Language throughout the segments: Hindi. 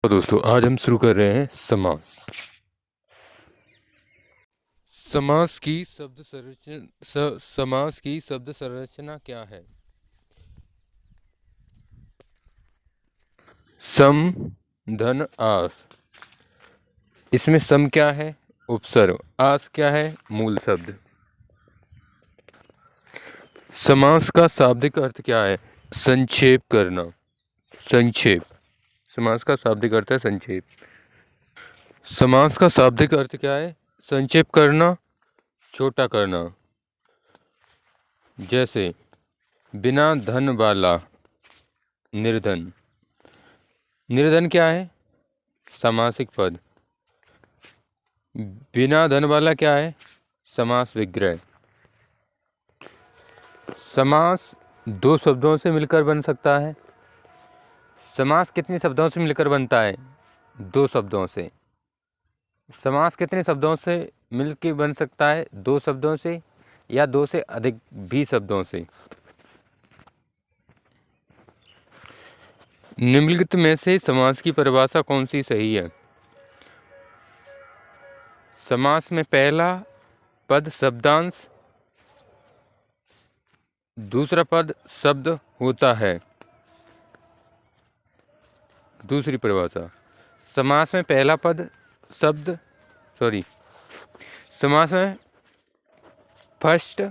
तो दोस्तों आज हम शुरू कर रहे हैं समास। समास की शब्द संरचना क्या है? सम, धन, आस। इसमें सम क्या है? उपसर्ग। आस क्या है? मूल शब्द। समास का शाब्दिक अर्थ क्या है? संक्षेप करना। संक्षेप। समास का शाब्दिक अर्थ है संक्षेप। समास का शाब्दिक अर्थ क्या है? संक्षेप करना, छोटा करना। जैसे बिना धन वाला निर्धन। निर्धन क्या है? समासिक पद। बिना धन वाला क्या है? समास विग्रह। समास दो शब्दों से मिलकर बन सकता है। समास कितने शब्दों से मिलकर बनता है? दो शब्दों से। समास कितने शब्दों से मिलकर बन सकता है? दो शब्दों से या दो से अधिक भी शब्दों से। निम्नलिखित में से समास की परिभाषा कौन सी सही है? समास में पहला पद शब्दांश, दूसरा पद शब्द होता है। दूसरी परिभाषा, समास में पहला पद समास में फर्स्ट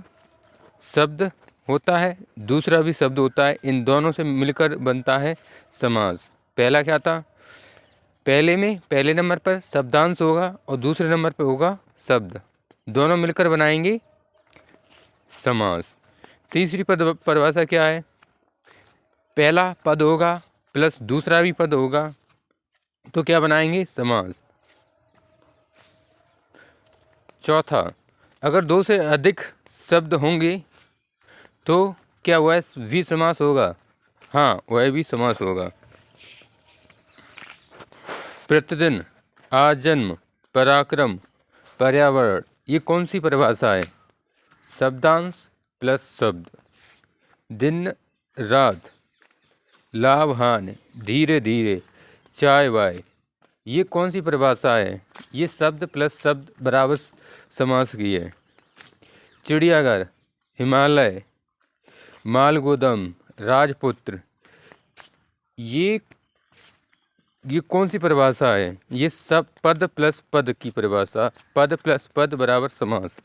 शब्द होता है, दूसरा भी शब्द होता है। इन दोनों से मिलकर बनता है समास। पहला क्या था? पहले नंबर पर शब्दांश होगा और दूसरे नंबर पर होगा शब्द। दोनों मिलकर बनाएंगे समास। तीसरी परिभाषा क्या है? पहला पद होगा प्लस दूसरा भी पद होगा तो क्या बनाएंगे? समास। चौथा, अगर दो से अधिक शब्द होंगे तो क्या वह भी समास होगा? हाँ, वह भी समास होगा। प्रतिदिन, आजन्म, पराक्रम, पर्यावरण, ये कौन सी परिभाषा है? शब्दांश प्लस शब्द। दिन रात, लाभ हानि, धीरे धीरे, चाय वाय, ये कौन सी परिभाषा है? ये शब्द प्लस शब्द बराबर समास की है। चिड़ियाघर, हिमालय, मालगोदम, राजपुत्र, ये कौन सी परिभाषा है? ये सब पद प्लस पद की परिभाषा। पद प्लस पद बराबर समास।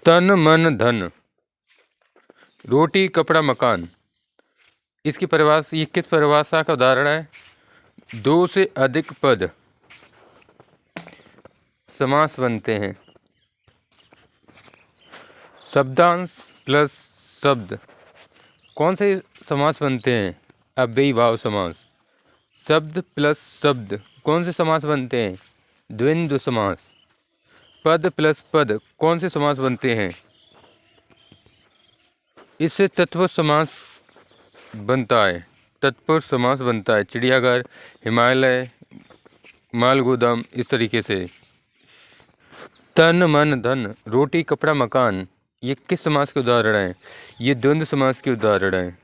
तन मन धन, रोटी कपड़ा मकान, इसकी परिभाषा, ये किस परिभाषा का उदाहरण है? दो से अधिक पद समास बनते हैं। शब्दांश प्लस शब्द कौन से समास बनते हैं? अव्ययी भाव समास। शब्द प्लस शब्द कौन से समास बनते हैं? द्वंद्व समास। पद प्लस पद कौन से समास बनते हैं? इससे तत्पुरुष समास बनता है। तत्पुरुष समास बनता है। चिड़ियाघर, हिमालय, मालगोदाम, इस तरीके से। तन मन धन, रोटी कपड़ा मकान, ये किस समास के उदाहरण हैं? ये द्वंद्व समास के उदाहरण हैं।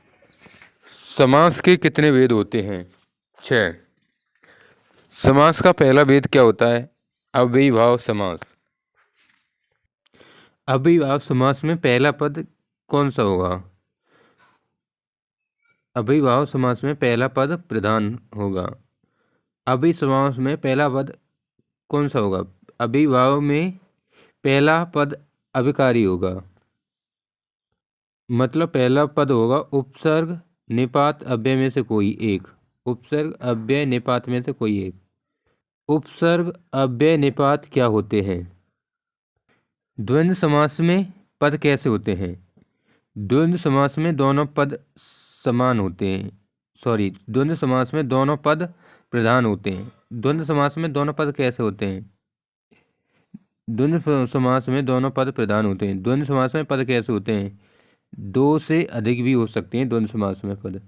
समास के कितने भेद होते हैं? 6। समास का पहला भेद क्या होता है? अव्ययी भाव समास। अव्ययी भाव समास में पहला पद कौन सा होगा? अव्ययी भाव समास में पहला पद प्रधान होगा। अव्ययी समास में पहला पद कौन सा होगा? अव्ययी भाव में पहला पद अभिकारी होगा। मतलब पहला पद होगा उपसर्ग निपात अव्यय में से कोई एक। उपसर्ग अव्यय निपात में से कोई एक। उपसर्ग अव्यय निपात क्या होते हैं? द्वंद्व समास में पद कैसे होते हैं? द्वंद्व समास में दोनों पद समान होते हैं। द्वंद्व समास में दोनों पद प्रधान होते हैं। द्वंद्व समास में दोनों पद कैसे होते हैं? द्वंद्व समास में दोनों पद प्रधान होते हैं। द्वंद्व समास में पद कैसे होते हैं? दो से अधिक भी हो सकते हैं द्वंद्व समास में पद।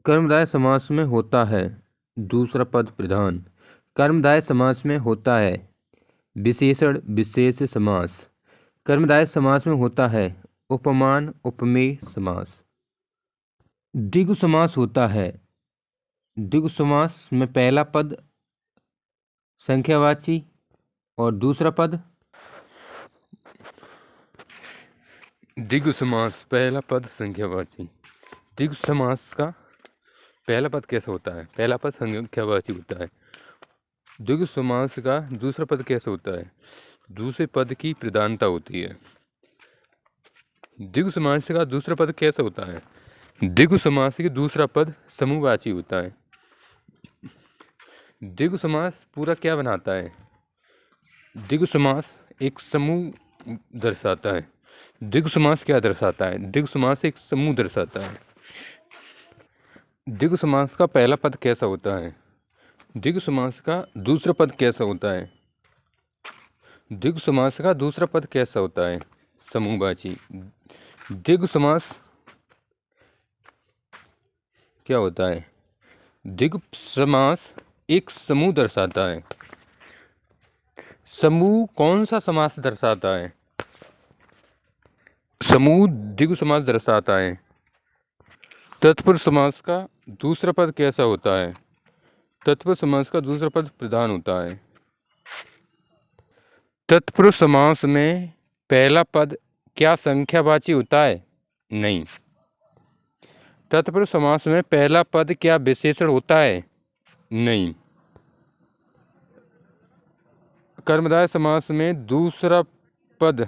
कर्मधारय समास में होता है दूसरा पद प्रधान। कर्मधारय समास में होता है विशेषण विशेष समास। कर्मधारय समास में होता है उपमान उपमेय समास। द्विगु समास होता है। द्विगु समास में पहला पद संख्यावाची और दूसरा पद द्विगु समास, पहला पद संख्यावाची। द्विगु समास का पहला पद कैसा होता है? पहला पद संख्यावाची होता है। द्विगु समास का दूसरा पद कैसा होता है? दूसरे पद की प्रधानता होती है। द्विगु समास का दूसरा पद कैसा होता है? द्विगु समास के दूसरा पद समूहवाची होता है। द्विगु समास पूरा क्या बनाता है? द्विगु समास एक समूह दर्शाता है। द्विगु समास क्या दर्शाता है? द्विगु समास एक समूह दर्शाता है। द्विगु समास का पहला पद कैसा होता है? द्विगु समास का दूसरा पद कैसा होता है? द्विगु समास का दूसरा पद कैसा होता है? समूहवाची। द्विगु समास क्या होता है? द्विगु समास एक समूह दर्शाता है। समूह कौन सा समास दर्शाता है? समूह द्विगु समास दर्शाता है। तत्पुरुष समास का दूसरा पद कैसा होता है? तत्पुरुष समास का दूसरा पद प्रधान होता है। तत्पुरुष समास में पहला पद क्या संख्यावाची होता है? नहीं। तत्पुरुष समास में पहला पद क्या विशेषण होता है? नहीं। कर्मधारय समास में दूसरा पद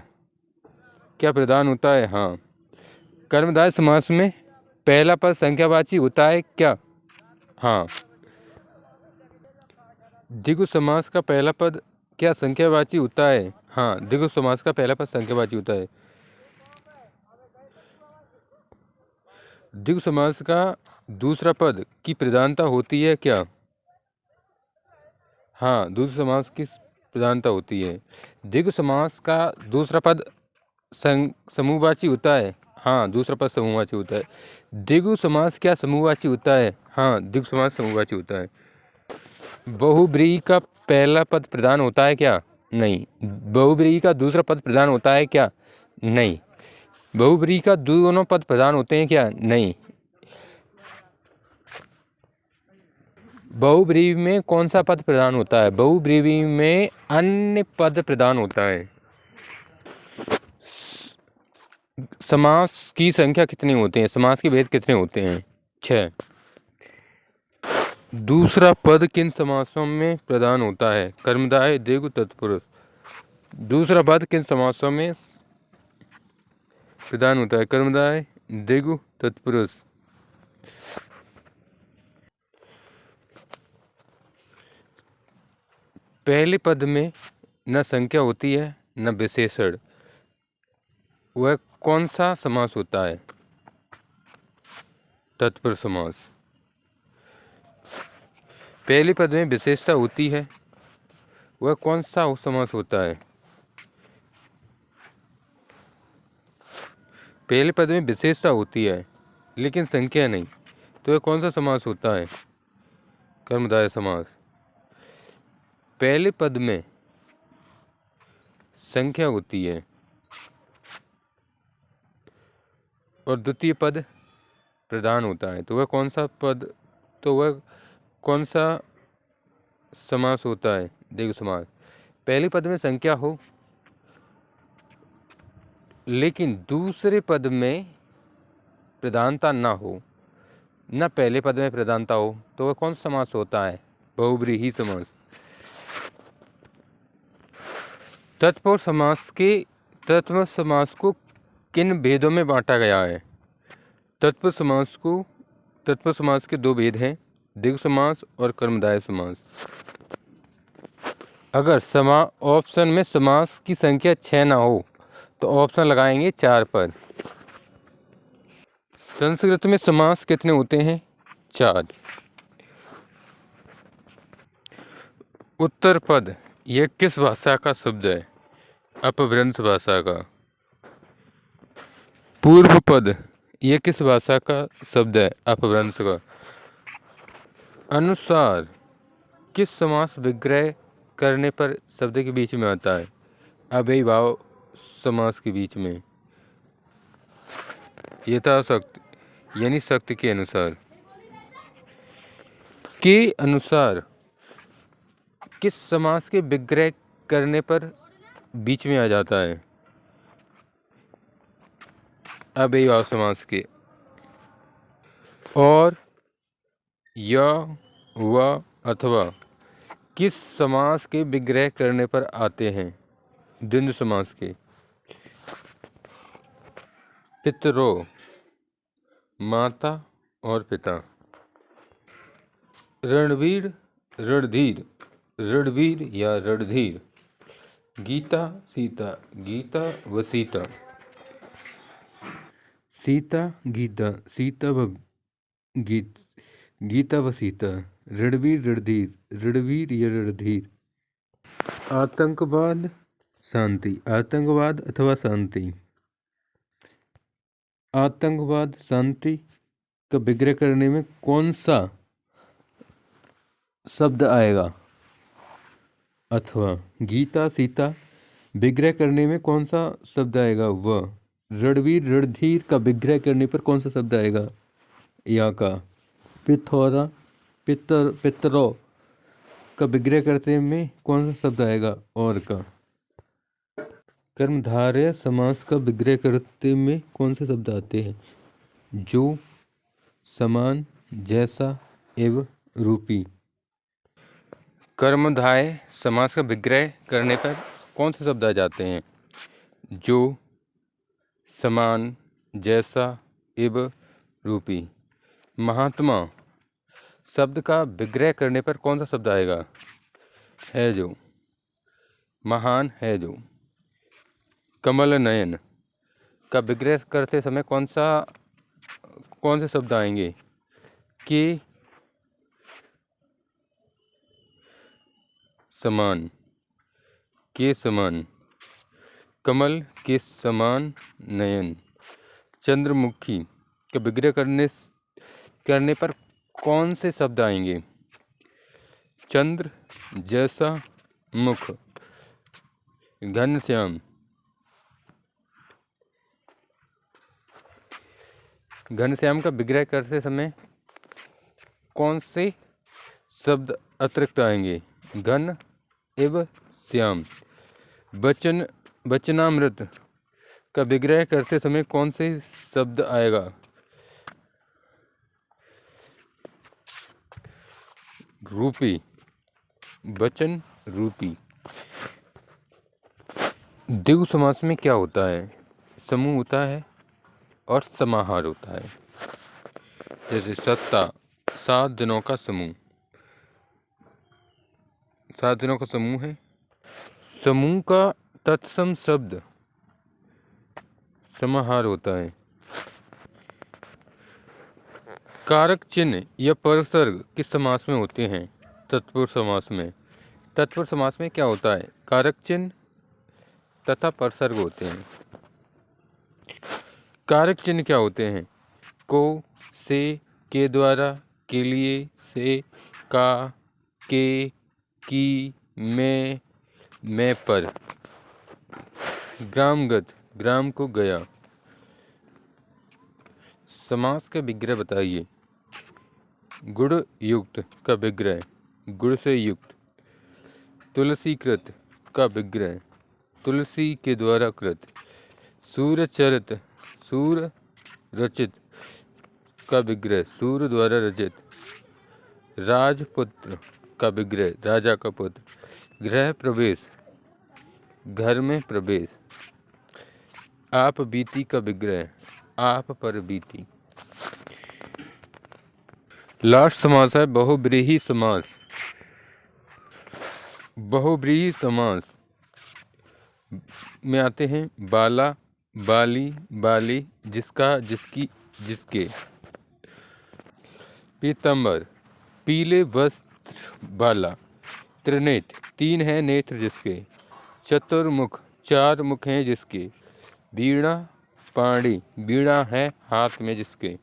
क्या प्रधान होता है? हाँ। कर्मधारय समास में पहला पद संख्यावाची होता है क्या? हाँ। द्विगु समास का पहला पद क्या संख्यावाची होता है? हाँ। द्विगु समास का पहला पद संख्यावाची होता है। द्विगु समास का दूसरा पद की प्रधानता होती है क्या? हाँ। दूसरे समास की प्रधानता होती है। द्विगु समास का दूसरा पद समूहवाची होता है। हाँ। दूसरा पद समूहवाची होता है। द्विगु समास क्या समूहवाची होता है? हाँ। द्विगु समास समूहवाची होता है। बहुब्रीहि का पहला पद प्रधान होता है क्या? नहीं। बहुब्रीहि का दूसरा पद प्रधान होता है क्या? नहीं। बहुब्रीहि का दोनों पद प्रधान होते हैं क्या? नहीं। बहुब्रीहि में कौन सा पद प्रधान होता है? बहुब्रीहि में अन्य पद प्रधान होता है। समास की संख्या कितनी होती है? समास के भेद कितने होते हैं? 6। दूसरा पद किन समासों में प्रधान होता है? कर्मधारय, द्विगु, तत्पुरुष। दूसरा पद किन समासों में प्रधान होता है? कर्मधारय, द्विगु, तत्पुरुष। पहले पद में न संख्या होती है न विशेषण। वह कौन सा समास होता है? तत्पुरुष समास। पहले पद में विशेषता होती है, वह कौन सा समास होता है? पहले पद में विशेषता होती है लेकिन संख्या नहीं, तो वह कौन सा समास होता है? कर्मधारय समास। पहले पद में संख्या होती है और द्वितीय पद प्रधान होता है, तो वह कौन सा पद, तो वह कौन सा समास होता है? द्विगु समास। पहले पद में संख्या हो लेकिन दूसरे पद में प्रधानता ना हो, न पहले पद में प्रधानता हो, तो वह कौन सा समास होता है? बहुब्रीहि समास। तत्पुरुष समास को किन भेदों में बांटा गया है? तत्पुरुष समास के 2 भेद हैं, द्विगु समास और कर्मधारय समास। अगर ऑप्शन में समास की संख्या 6 ना हो तो ऑप्शन लगाएंगे 4 पर। संस्कृत में समास कितने होते हैं? 4। उत्तर पद यह किस भाषा का शब्द है? अपभ्रंश भाषा का। पूर्व पद यह किस भाषा का शब्द है? अपभ्रंश का। अनुसार किस समास विग्रह करने पर शब्द के बीच में आता है? अव्ययीभाव समास के बीच में। यथाशक्ति यानी सख्त के अनुसार। के अनुसार किस समास के विग्रह करने पर बीच में आ जाता है? अव्ययीभाव समास के। और या व अथवा किस समास के विग्रह करने पर आते हैं? द्वंद्व समास के। पितरो, माता और पिता। रणवीर, रणधीर, रणवीर या रणधीर। गीता, सीता, गीता व सीता। सीता, गीता, सीता व गीता व सीता। रणवीर, रणधीर, रणवीर या रणधीर। आतंकवाद, शांति, आतंकवाद अथवा शांति। आतंकवाद, शांति का विग्रह करने में कौन सा शब्द आएगा? अथवा गीता, सीता विग्रह करने में कौन सा शब्द आएगा? व रणवीर, रणधीर का विग्रह करने पर कौन सा शब्द आएगा? या का। पिथौरा, पितरो का विग्रह करते में कौन सा शब्द आएगा? और का। कर्मधारय समास का विग्रह करते में कौन से शब्द आते हैं? जो, समान, जैसा, एवं, रूपी। कर्मधारय समास का विग्रह करने पर कौन से शब्द आ जाते हैं? जो, समान, जैसा, एवं, रूपी। महात्मा शब्द का विग्रह करने पर कौन सा शब्द आएगा? है जो, महान है जो। कमल नयन का विग्रह करते समय कौन से शब्द आएंगे? के समान, के समान। कमल के समान नयन। चंद्रमुखी का विग्रह करने पर कौन से शब्द आएंगे? चंद्र जैसा मुख। घनश्याम, घनश्याम का विग्रह करते समय कौन से शब्द अतिरिक्त आएंगे? घन एवं श्याम। वचनामृत का विग्रह करते समय कौन से शब्द आएगा? रूपी, वचन रूपी। द्विगु समास में क्या होता है? समूह होता है और समाहार होता है। जैसे सत्ता, 7 दिनों का समूह। 7 दिनों का समूह है। समूह का तत्सम शब्द समाहार होता है। कारक चिन्ह या परसर्ग किस समास में होते हैं? तत्पुरुष समास में। तत्पुरुष समास में क्या होता है? कारक चिन्ह तथा परसर्ग होते हैं। कारक चिन्ह क्या होते हैं? को, से, के द्वारा, के लिए, से, का, के, की, मैं पर। ग्रामगत, ग्राम को गया। समास का विग्रह बताइए। गुण युक्त का विग्रह, गुण से युक्त। तुलसीकृत का विग्रह, तुलसी के द्वारा कृत। सूर्यचरित, सूर्य रचित का विग्रह, सूर्य द्वारा रचित। राजपुत्र का विग्रह, राजा का पुत्र। गृह प्रवेश, घर में प्रवेश। आप बीती का विग्रह, आप पर बीती। लास्ट समास है बहुव्रीहि समास। बहुव्रीहि समास में आते हैं बाला, बाली, बाली, जिसका, जिसकी, जिसके। पीतंबर, पीले वस्त्र वाला। त्रिनेत्र, 3 है नेत्र जिसके। चतुर्मुख, 4 मुख हैं जिसके। वीणा पाणी, वीणा है हाथ में जिसके।